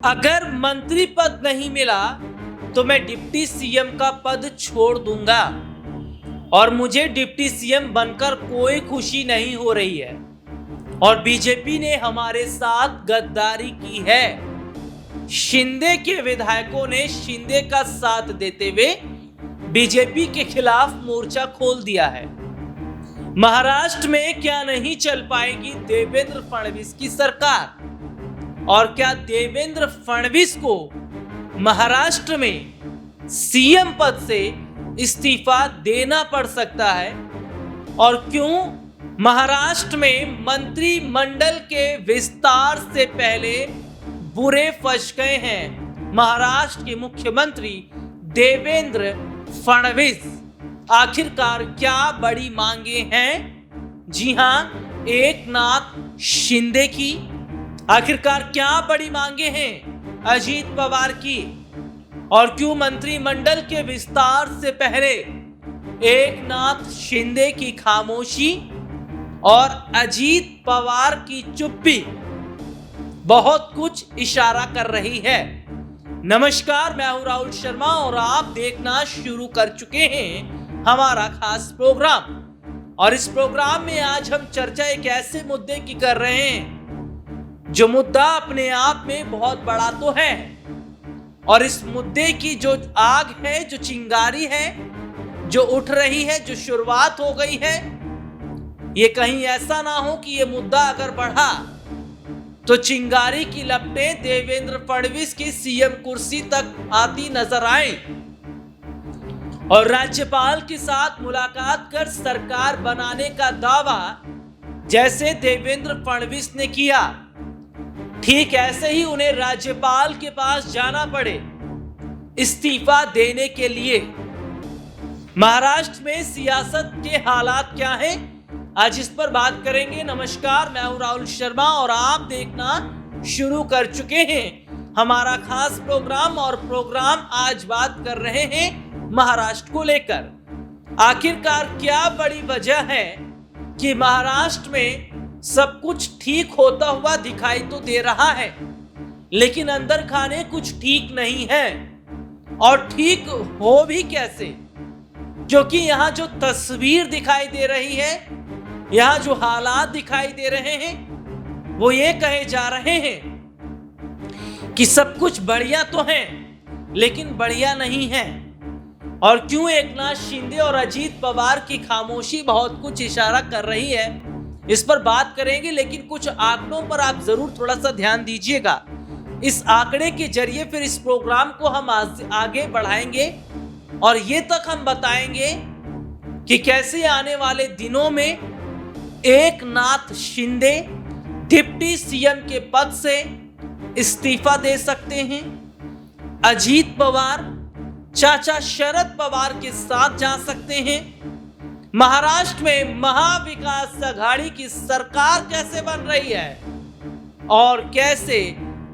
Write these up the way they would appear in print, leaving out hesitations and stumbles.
अगर मंत्री पद नहीं मिला तो मैं डिप्टी सीएम का पद छोड़ दूंगा और मुझे डिप्टी सीएम बनकर कोई खुशी नहीं हो रही है और बीजेपी ने हमारे साथ गद्दारी की है। शिंदे के विधायकों ने शिंदे का साथ देते हुए बीजेपी के खिलाफ मोर्चा खोल दिया है। महाराष्ट्र में क्या नहीं चल पाएगी देवेंद्र फडणवीस की सरकार? और क्या देवेंद्र फडणवीस को महाराष्ट्र में सीएम पद से इस्तीफा देना पड़ सकता है? और क्यों महाराष्ट्र में मंत्रिमंडल के विस्तार से पहले बुरे फंस गए हैं महाराष्ट्र के मुख्यमंत्री देवेंद्र फडणवीस? आखिरकार क्या बड़ी मांगे हैं? जी हां, एकनाथ शिंदे की। आखिरकार क्या बड़ी मांगे हैं अजीत पवार की? और क्यों मंत्रिमंडल के विस्तार से पहले एकनाथ शिंदे की खामोशी और अजीत पवार की चुप्पी बहुत कुछ इशारा कर रही है। नमस्कार, मैं हूं राहुल शर्मा और आप देखना शुरू कर चुके हैं हमारा खास प्रोग्राम। और इस प्रोग्राम में आज हम चर्चा एक ऐसे मुद्दे की कर रहे हैं जो मुद्दा अपने आप में बहुत बड़ा तो है, और इस मुद्दे की जो आग है, जो चिंगारी है, जो उठ रही है, जो शुरुआत हो गई है, ये कहीं ऐसा ना हो कि ये मुद्दा अगर बढ़ा तो चिंगारी की लपटें देवेंद्र फडणवीस की सीएम कुर्सी तक आती नजर आए और राज्यपाल के साथ मुलाकात कर सरकार बनाने का दावा जैसे देवेंद्र फडणवीस ने किया, ठीक ऐसे ही उन्हें राज्यपाल के पास जाना पड़े इस्तीफा देने के लिए। महाराष्ट्र में सियासत के हालात क्या हैं, आज इस पर बात करेंगे। नमस्कार, मैं हूं राहुल शर्मा और आप देखना शुरू कर चुके हैं हमारा खास प्रोग्राम। और प्रोग्राम आज बात कर रहे हैं महाराष्ट्र को लेकर। आखिरकार क्या बड़ी वजह है कि महाराष्ट्र में सब कुछ ठीक होता हुआ दिखाई तो दे रहा है, लेकिन अंदर खाने कुछ ठीक नहीं है। और ठीक हो भी कैसे, क्योंकि यहां जो तस्वीर दिखाई दे रही है, यहां जो हालात दिखाई दे रहे हैं, वो ये कहे जा रहे हैं कि सब कुछ बढ़िया तो है लेकिन बढ़िया नहीं है। और क्यों एकनाथ शिंदे और अजीत पवार की खामोशी बहुत कुछ इशारा कर रही है, इस पर बात करेंगे। लेकिन कुछ आंकड़ों पर आप जरूर थोड़ा सा ध्यान दीजिएगा। इस आंकड़े के जरिए फिर इस प्रोग्राम को हम आगे बढ़ाएंगे और ये तक हम बताएंगे कि कैसे आने वाले दिनों में एकनाथ शिंदे डिप्टी सीएम के पद से इस्तीफा दे सकते हैं, अजीत पवार चाचा शरद पवार के साथ जा सकते हैं, महाराष्ट्र में महाविकास आघाड़ी की सरकार कैसे बन रही है और कैसे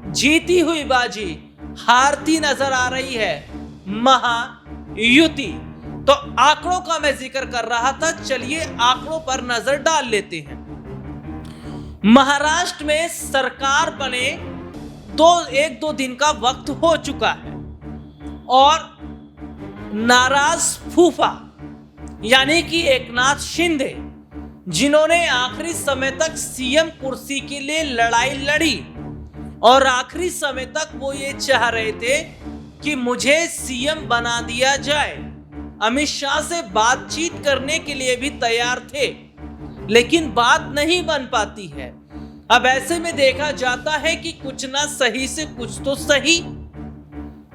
जीती हुई बाजी हारती नजर आ रही है महायुति। तो आंकड़ों का मैं जिक्र कर रहा था, चलिए आंकड़ों पर नजर डाल लेते हैं। महाराष्ट्र में सरकार बने एक दो दिन का वक्त हो चुका है और नाराज फूफा यानी कि एकनाथ शिंदे, जिन्होंने आखिरी समय तक सीएम कुर्सी के लिए लड़ाई लड़ी और आखिरी समय तक वो ये चाह रहे थे कि मुझे सीएम बना दिया जाए, अमित शाह से बातचीत करने के लिए भी तैयार थे, लेकिन बात नहीं बन पाती है। अब ऐसे में देखा जाता है कि कुछ ना सही से कुछ तो सही,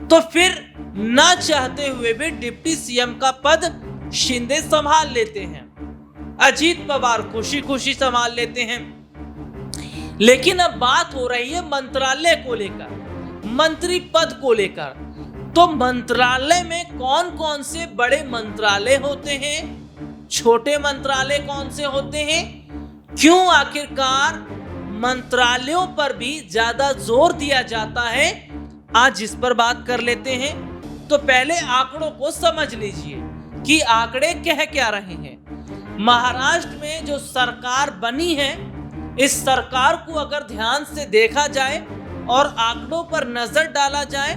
तो फिर ना चाहते हुए भी डिप्टी सीएम का पद शिंदे संभाल लेते हैं, अजीत पवार खुशी खुशी संभाल लेते हैं। लेकिन अब बात हो रही है मंत्रालय को लेकर, मंत्री पद को लेकर। तो मंत्रालय में कौन कौन से बड़े मंत्रालय होते हैं, छोटे मंत्रालय कौन से होते हैं, क्यों आखिरकार मंत्रालयों पर भी ज्यादा जोर दिया जाता है, आज इस पर बात कर लेते हैं। तो पहले आंकड़ों को समझ लीजिए कि आंकड़े कह क्या रहे हैं। महाराष्ट्र में जो सरकार बनी है, इस सरकार को अगर ध्यान से देखा जाए और आंकड़ों पर नजर डाला जाए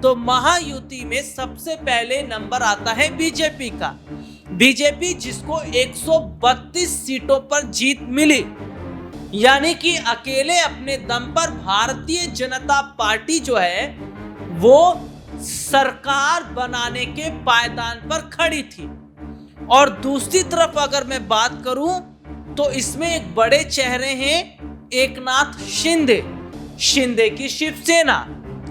तो महायुति में सबसे पहले नंबर आता है बीजेपी का। बीजेपी जिसको 132 सीटों पर जीत मिली, यानी कि अकेले अपने दम पर भारतीय जनता पार्टी जो है वो सरकार बनाने के पायदान पर खड़ी थी। और दूसरी तरफ अगर मैं बात करूं तो इसमें एक बड़े चेहरे हैं एकनाथ शिंदे की शिवसेना,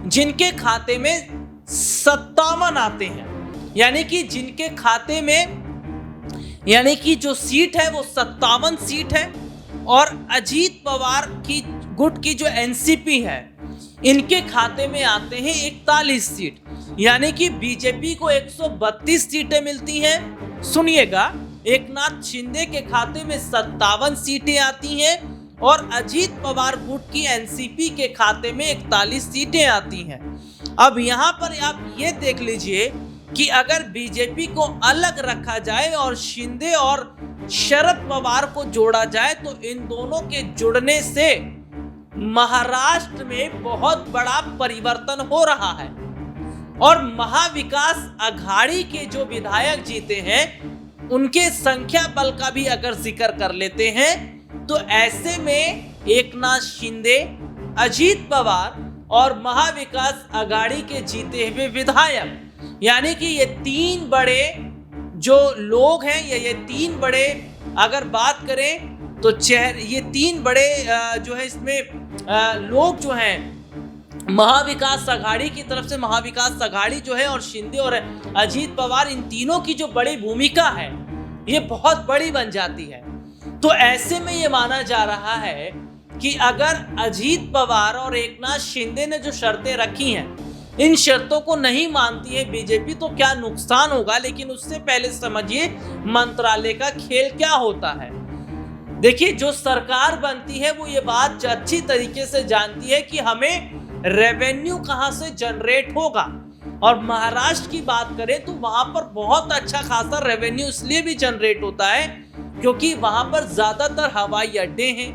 जिनके खाते में 57 आते हैं, यानी कि जिनके खाते में यानी कि जो सीट है वो 57 सीट है। और अजीत पवार की गुट की जो एनसीपी है इनके खाते में आते हैं 41 सीट, यानी कि बीजेपी को 132 सीटें मिलती हैं। सुनिएगा, एकनाथ शिंदे के खाते में 57 सीटें आती हैं और अजीत पवार गुट की एनसीपी के खाते में 41 सीटें आती हैं। अब यहाँ पर आप ये देख लीजिए कि अगर बीजेपी को अलग रखा जाए और शिंदे और शरद पवार को जोड़ा जाए तो इन दोनों के जुड़ने से महाराष्ट्र में बहुत बड़ा परिवर्तन हो रहा है। और महाविकास अघाड़ी के जो विधायक जीते हैं उनके संख्या बल का भी अगर जिक्र कर लेते हैं तो ऐसे में एकनाथ शिंदे, अजीत पवार और महाविकास अघाड़ी के जीते हुए विधायक, यानी कि ये तीन बड़े जो लोग हैं या ये तीन बड़े अगर बात करें तो ये तीन बड़े जो है इसमें लोग जो हैं महाविकास अघाड़ी की तरफ से, महाविकास अघाड़ी जो है और शिंदे और अजीत पवार, इन तीनों की जो बड़ी भूमिका है ये बहुत बड़ी बन जाती है। तो ऐसे में ये माना जा रहा है कि अगर अजीत पवार और एकनाथ शिंदे ने जो शर्तें रखी हैं इन शर्तों को नहीं मानती है बीजेपी तो क्या नुकसान होगा। लेकिन उससे पहले समझिए मंत्रालय का खेल क्या होता है। देखिए, जो सरकार बनती है वो ये बात अच्छी तरीके से जानती है कि हमें रेवेन्यू कहां से जनरेट होगा। और महाराष्ट्र की बात करें तो वहां पर बहुत अच्छा खासा रेवेन्यू इसलिए भी जनरेट होता है क्योंकि वहां पर ज्यादातर हवाई अड्डे हैं,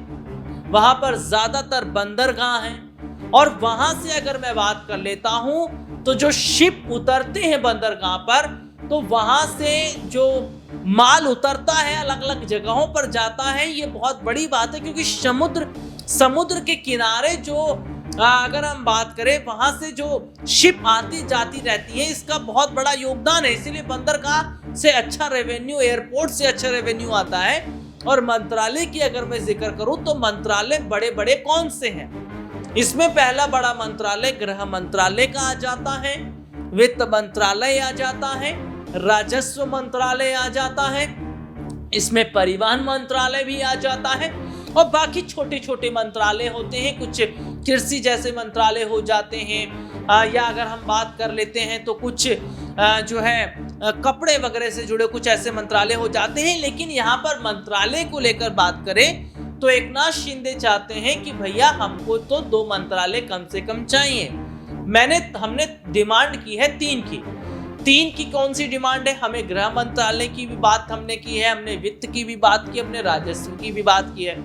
वहां पर ज्यादातर बंदरगाह हैं। और वहां से अगर मैं बात कर लेता हूं तो जो शिप उतरते हैं बंदरगाह पर तो वहां से जो माल उतरता है अलग अलग जगहों पर जाता है। ये बहुत बड़ी बात है क्योंकि समुद्र के किनारे जो अगर हम बात करें वहां से जो शिप आती जाती रहती है इसका बहुत बड़ा योगदान है। इसीलिए बंदरगाह से अच्छा रेवेन्यू, एयरपोर्ट से अच्छा रेवेन्यू आता है। और मंत्रालय की अगर मैं जिक्र करूं तो मंत्रालय बड़े बड़े कौन से हैं, इसमें पहला बड़ा मंत्रालय गृह मंत्रालय का आ जाता है, वित्त मंत्रालय आ जाता है, राजस्व मंत्रालय आ जाता है, इसमें परिवहन मंत्रालय भी आ जाता है और बाकी छोटे छोटे मंत्रालय होते हैं। कुछ कृषि जैसे मंत्रालय हो जाते हैं या अगर हम बात कर लेते हैं तो कुछ जो है कपड़े वगैरह से जुड़े कुछ ऐसे मंत्रालय हो जाते हैं। लेकिन यहाँ पर मंत्रालय को लेकर बात करें तो एकनाथ शिंदे चाहते हैं कि भैया हमको तो 2 मंत्रालय कम से कम चाहिए। हमने डिमांड की है 3 की कौन सी डिमांड है? हमें गृह मंत्रालय की भी बात हमने की है, हमने वित्त की भी बात की, हमने राजस्व की भी बात की है।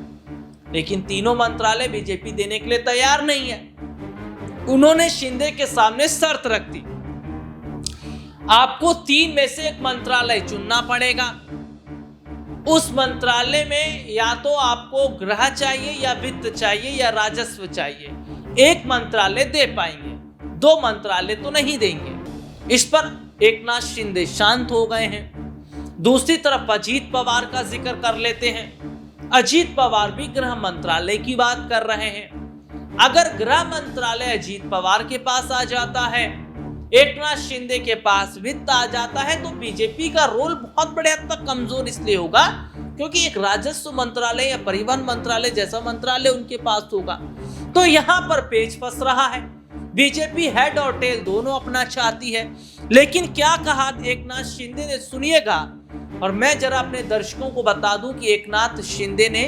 लेकिन तीनों मंत्रालय बीजेपी देने के लिए तैयार नहीं है। उन्होंने शिंदे के सामने शर्त रख दी, आपको 3 में से एक मंत्रालय चुनना पड़ेगा। उस मंत्रालय में या तो आपको गृह चाहिए या वित्त चाहिए या राजस्व चाहिए। एक मंत्रालय दे पाएंगे, 2 मंत्रालय तो नहीं देंगे। इस पर एकनाथ शिंदे शांत हो गए हैं। दूसरी तरफ अजीत पवार का जिक्र कर लेते हैं। अजीत पवार भी गृह मंत्रालय की बात कर रहे हैं। अगर गृह मंत्रालय अजीत पवार के पास आ जाता है, एकनाथ शिंदे के पास वित्त आ जाता है तो बीजेपी का रोल बहुत बड़े हद तक कमजोर इसलिए होगा क्योंकि एक राजस्व मंत्रालय या परिवहन मंत्रालय जैसा मंत्रालय उनके पास होगा। तो यहाँ पर पेच फंस रहा है। बीजेपी हेड और टेल दोनों अपना चाहती है। लेकिन क्या कहा एकनाथ शिंदे ने, सुनिएगा। और मैं जरा अपने दर्शकों को बता दूं कि एकनाथ शिंदे ने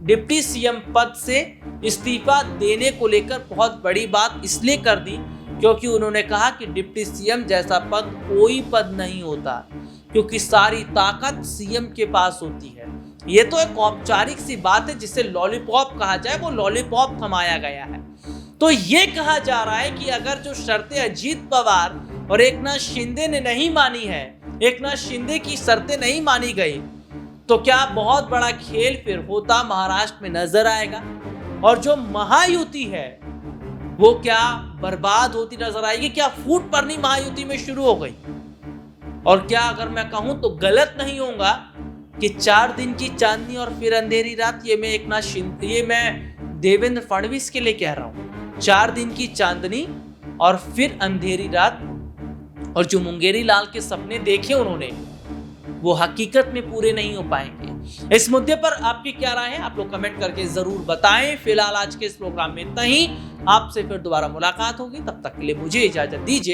डिप्टी सीएम पद से इस्तीफा देने को लेकर बहुत बड़ी बात इसलिए कर दी क्योंकि उन्होंने कहा कि डिप्टी सीएम जैसा पद कोई पद नहीं होता, क्योंकि सारी ताकत सीएम के पास होती है। ये तो एक औपचारिक सी बात है, जिसे लॉलीपॉप कहा जाए, वो लॉलीपॉप थमाया गया है। तो ये कहा जा रहा है कि अगर जो शर्तें अजीत पवार और एकनाथ शिंदे ने नहीं मानी है, एकनाथ शिंदे की शर्तें नहीं मानी गई, तो क्या बहुत बड़ा खेल फिर होता महाराष्ट्र में नजर आएगा और जो महायुति है वो क्या बर्बाद होती नजर आएगी? क्या फूट पड़नी महायुति में शुरू हो गई? और क्या अगर मैं कहूं तो गलत नहीं होगा कि 4 दिन की चांदनी और फिर अंधेरी रात, ये मैं एकनाथ शिंदे, ये मैं देवेंद्र फडणवीस के लिए कह रहा हूं। 4 दिन की चांदनी और फिर अंधेरी रात, और जो मुंगेरी लाल के सपने देखे उन्होंने वो हकीकत में पूरे नहीं हो पाएंगे। इस मुद्दे पर आपकी क्या राय है? आप लोग कमेंट करके जरूर बताएं। फिलहाल आज के इस प्रोग्राम में इतना ही। आपसे फिर दोबारा मुलाकात होगी, तब तक के लिए मुझे इजाजत दीजिए।